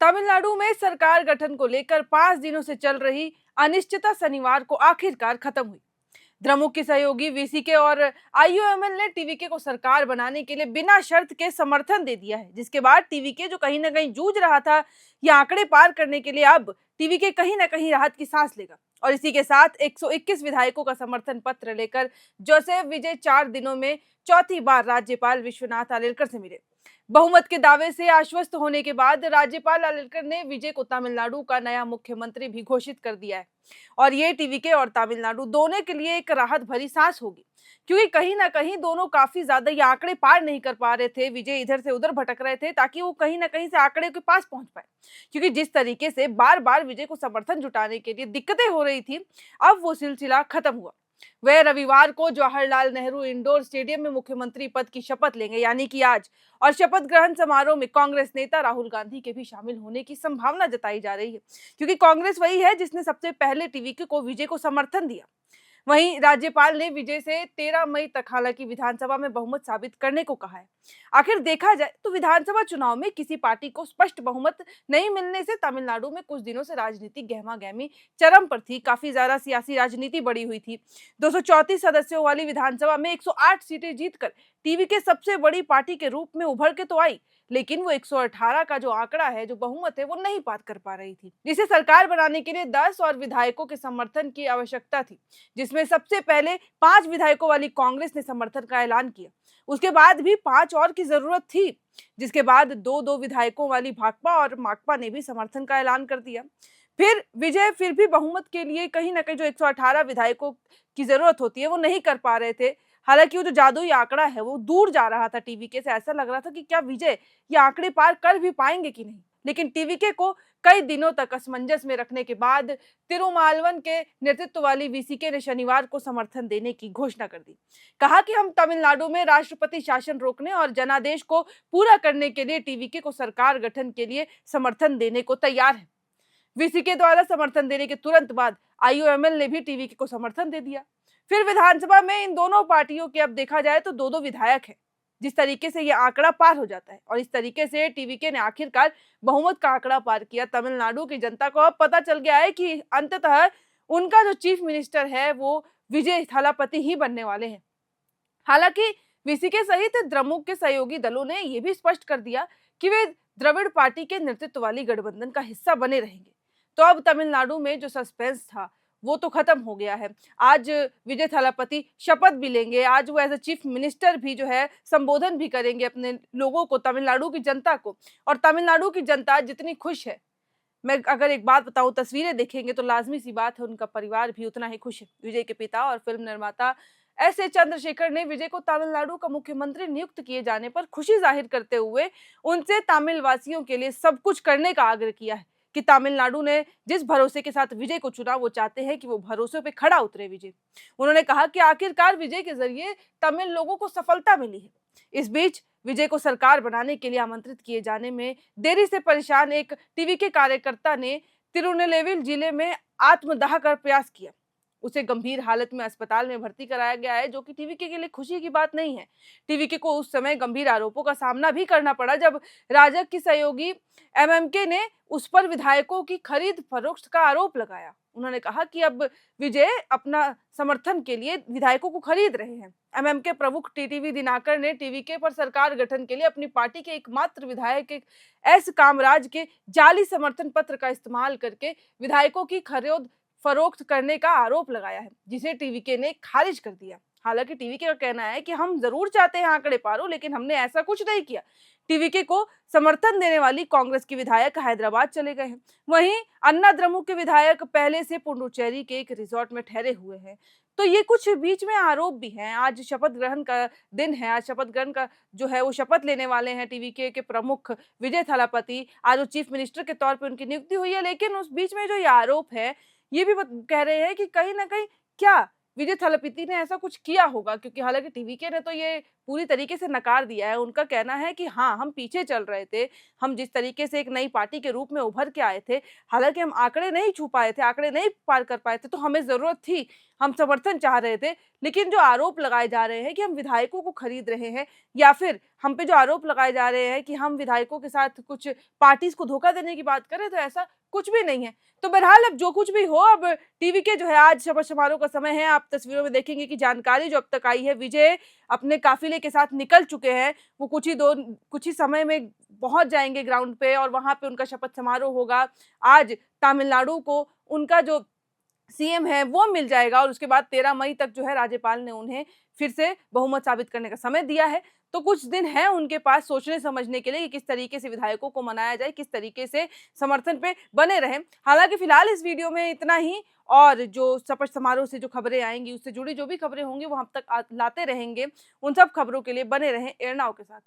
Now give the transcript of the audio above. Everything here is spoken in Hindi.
तमिलनाडु में सरकार गठन को लेकर 5 दिनों से चल रही अनिश्चितता शनिवार को आखिरकार खत्म हुई। द्रमुक की सहयोगी वीसीके और आईयूएमएल ने टीवीके को सरकार बनाने के लिए बिना शर्त के समर्थन दे दिया है, जिसके बाद टीवीके जो कहीं ना कहीं जूझ रहा था ये आंकड़े पार करने के लिए, अब टीवीके कहीं ना कहीं राहत की सांस लेगा। और इसी के साथ 121 विधायकों का समर्थन पत्र लेकर जोसेफ विजय 4 दिनों में चौथी बार राज्यपाल विश्वनाथ आलेकर से मिले। बहुमत के दावे से आश्वस्त होने के बाद राज्यपाल आलेकर ने विजय को तमिलनाडु का नया मुख्यमंत्री भी घोषित कर दिया है। और ये टीवीके और तमिलनाडु दोनों के लिए एक राहत भरी सांस होगी, क्योंकि कहीं ना कहीं दोनों काफी ज्यादा ये आंकड़े पार नहीं कर पा रहे थे। विजय इधर से उधर भटक रहे थे ताकि वो कहीं ना कहीं से आंकड़े के पास पहुंच पाए, क्योंकि जिस तरीके से बार बार विजय को समर्थन जुटाने के लिए दिक्कतें हो रही थी, अब वो सिलसिला खत्म हुआ। वह रविवार को जवाहरलाल नेहरू इंडोर स्टेडियम में मुख्यमंत्री पद की शपथ लेंगे, यानी कि आज। और शपथ ग्रहण समारोह में कांग्रेस नेता राहुल गांधी के भी शामिल होने की संभावना जताई जा रही है, क्योंकि कांग्रेस वही है जिसने सबसे पहले टीवीके को विजय को समर्थन दिया। वहीं राज्यपाल ने विजय से 13 मई तक हालांकि विधानसभा में बहुमत साबित करने को कहा है। आखिर देखा जाए तो विधानसभा चुनाव में किसी पार्टी को स्पष्ट बहुमत नहीं मिलने से तमिलनाडु में कुछ दिनों से राजनीतिक गहमा-गहमी चरम पर थी। काफी ज्यादा सियासी राजनीति बढ़ी हुई थी। 234 सदस्यों वाली विधानसभा में 108 सीटें जीतकर टीवीके सबसे बड़ी पार्टी के रूप में उभर के तो आई, लेकिन वो 118 का जो आंकड़ा है, जो बहुमत है, वो नहीं पार कर पा रही थी, जिसे सरकार बनाने के लिए 10 और विधायकों के समर्थन की आवश्यकता थी, जिसमें सबसे पहले 5 विधायकों वाली कांग्रेस ने समर्थन का ऐलान किया। उसके बाद भी 5 और की जरूरत थी, जिसके बाद 2-2 विधायकों वाली भाकपा और माकपा ने भी समर्थन का ऐलान कर दिया। फिर विजय फिर भी बहुमत के लिए कहीं ना कहीं जो 118 विधायकों की जरूरत होती है वो नहीं कर पा रहे थे। हालांकि वो जो जादुई आंकड़ा है वो दूर जा रहा था टीवीके से, ऐसा लग रहा था कि क्या विजय ये आंकड़े पार कर भी पाएंगे कि नहीं। लेकिन टीवीके को कई दिनों तक असमंजस में रखने के बाद तिरुमालवन के नेतृत्व वाली वीसीके ने शनिवार को समर्थन देने की घोषणा कर दी। कहा कि हम तमिलनाडु में राष्ट्रपति शासन रोकने और जनादेश को पूरा करने के लिए टीवीके को सरकार गठन के लिए समर्थन देने को तैयार है। वीसीके द्वारा समर्थन देने के तुरंत बाद आईयूएमएल ने भी टीवीके को समर्थन दे दिया। फिर विधानसभा में इन दोनों पार्टियों के अब देखा जाए तो 2-2 विधायक हैं। जिस तरीके से ये आंकड़ा पार हो जाता है और इस तरीके से टीवीके ने आखिरकार बहुमत का आंकड़ा पार किया। तमिलनाडु की जनता को अब पता चल गया है कि अंततः उनका जो चीफ मिनिस्टर है वो विजय थालापति ही बनने वाले हैं। हालांकि वीसीके सहित द्रमुक के सहयोगी दलों ने यह भी स्पष्ट कर दिया कि वे द्रविड़ पार्टी के नेतृत्व वाली गठबंधन का हिस्सा बने रहेंगे। तो अब तमिलनाडु में जो सस्पेंस था वो तो खत्म हो गया है। आज विजय थालापति शपथ भी लेंगे, आज वो एज अ चीफ मिनिस्टर भी जो है संबोधन भी करेंगे अपने लोगों को, तमिलनाडु की जनता को। और तमिलनाडु की जनता जितनी खुश है, मैं अगर एक बात बताऊं, तस्वीरें देखेंगे तो लाजमी सी बात है उनका परिवार भी उतना ही खुश है। विजय के पिता और फिल्म निर्माता एस ए चंद्रशेखर ने विजय को तमिलनाडु का मुख्यमंत्री नियुक्त किए जाने पर खुशी जाहिर करते हुए उनसे तमिल वासियों के लिए सब कुछ करने का आग्रह किया है कि तमिलनाडु ने जिस भरोसे के साथ विजय को चुना वो चाहते हैं कि वो भरोसे पे खड़ा उतरे विजय। उन्होंने कहा कि आखिरकार विजय के जरिए तमिल लोगों को सफलता मिली है। इस बीच विजय को सरकार बनाने के लिए आमंत्रित किए जाने में देरी से परेशान एक टीवीके कार्यकर्ता ने तिरुनेलवेली जिले में आत्मदाह का प्रयास किया। उसे गंभीर हालत में अस्पताल में भर्ती कराया गया है, जो कि टीवीके के लिए खुशी की बात नहीं है। टीवीके को उस समय गंभीर आरोपों का सामना भी करना पड़ा जब राजग की सहयोगी एमएमके ने उस पर विधायकों की खरीद फरोख्त का आरोप लगाया। उन्होंने कहा कि अब विजय अपना समर्थन के लिए विधायकों को खरीद रहे हैं। एमएमके प्रमुख टीटीवी दिनाकर ने टीवीके पर सरकार गठन के लिए अपनी पार्टी के एकमात्र विधायक एस कामराज के जाली समर्थन पत्र का इस्तेमाल करके विधायकों की खरीद फरोख्त करने का आरोप लगाया है, जिसे टीवीके ने खारिज कर दिया। हालांकि टीवीके का कहना है कि हम जरूर चाहते हैं आंकड़े पारो, लेकिन हमने ऐसा कुछ नहीं किया। टीवीके को समर्थन देने वाली कांग्रेस के विधायक हैदराबाद चले गए हैं। वहीं अन्ना द्रमुक के विधायक पहले से पुडुचेरी के एक रिजॉर्ट में ठहरे हुए हैं। तो ये कुछ बीच में आरोप भी हैं। आज शपथ ग्रहण का दिन है, आज शपथ ग्रहण का जो है वो शपथ लेने वाले हैं टीवीके के प्रमुख विजय थालापति। आज वो चीफ मिनिस्टर के तौर पर उनकी नियुक्ति हुई है, लेकिन उस बीच में जो ये आरोप है ये भी कह रहे हैं कि कहीं ना कहीं क्या विजय थालापति ने ऐसा कुछ किया होगा, क्योंकि हालांकि टीवीके ने तो ये पूरी तरीके से नकार दिया है। उनका कहना है कि हाँ, हम पीछे चल रहे थे, हम जिस तरीके से एक नई पार्टी के रूप में उभर के आए थे, हालाँकि हम आंकड़े नहीं छू पाए थे, आंकड़े नहीं पार कर पाए थे, तो हमें ज़रूरत थी, हम समर्थन चाह रहे थे। लेकिन जो आरोप लगाए जा रहे हैं कि हम विधायकों को खरीद रहे हैं, या फिर हम पे जो आरोप लगाए जा रहे हैं कि हम विधायकों के साथ कुछ पार्टीज़ को धोखा देने की बात करें, तो ऐसा कुछ भी नहीं है। तो बहरहाल अब जो कुछ भी हो, अब टीवी के जो है आज शपथ समारोह का समय है। आप तस्वीरों में देखेंगे कि जानकारी जो अब तक आई है, विजय अपने काफ़िले के साथ निकल चुके हैं। वो कुछ ही समय में पहुँच जाएँगे ग्राउंड पे और वहाँ पे उनका शपथ समारोह होगा। आज तमिलनाडु को उनका जो सीएम है वो मिल जाएगा और उसके बाद 13 मई तक जो है राज्यपाल ने उन्हें फिर से बहुमत साबित करने का समय दिया है। तो कुछ दिन हैं उनके पास सोचने समझने के लिए कि किस तरीके से विधायकों को मनाया जाए, किस तरीके से समर्थन पे बने रहें। हालाँकि फिलहाल इस वीडियो में इतना ही, और जो शपथ समारोह से जो खबरें आएँगी, उससे जुड़ी जो भी खबरें होंगी वो हम तक लाते रहेंगे। उन सब खबरों के लिए बने रहें एयर नाउ के साथ।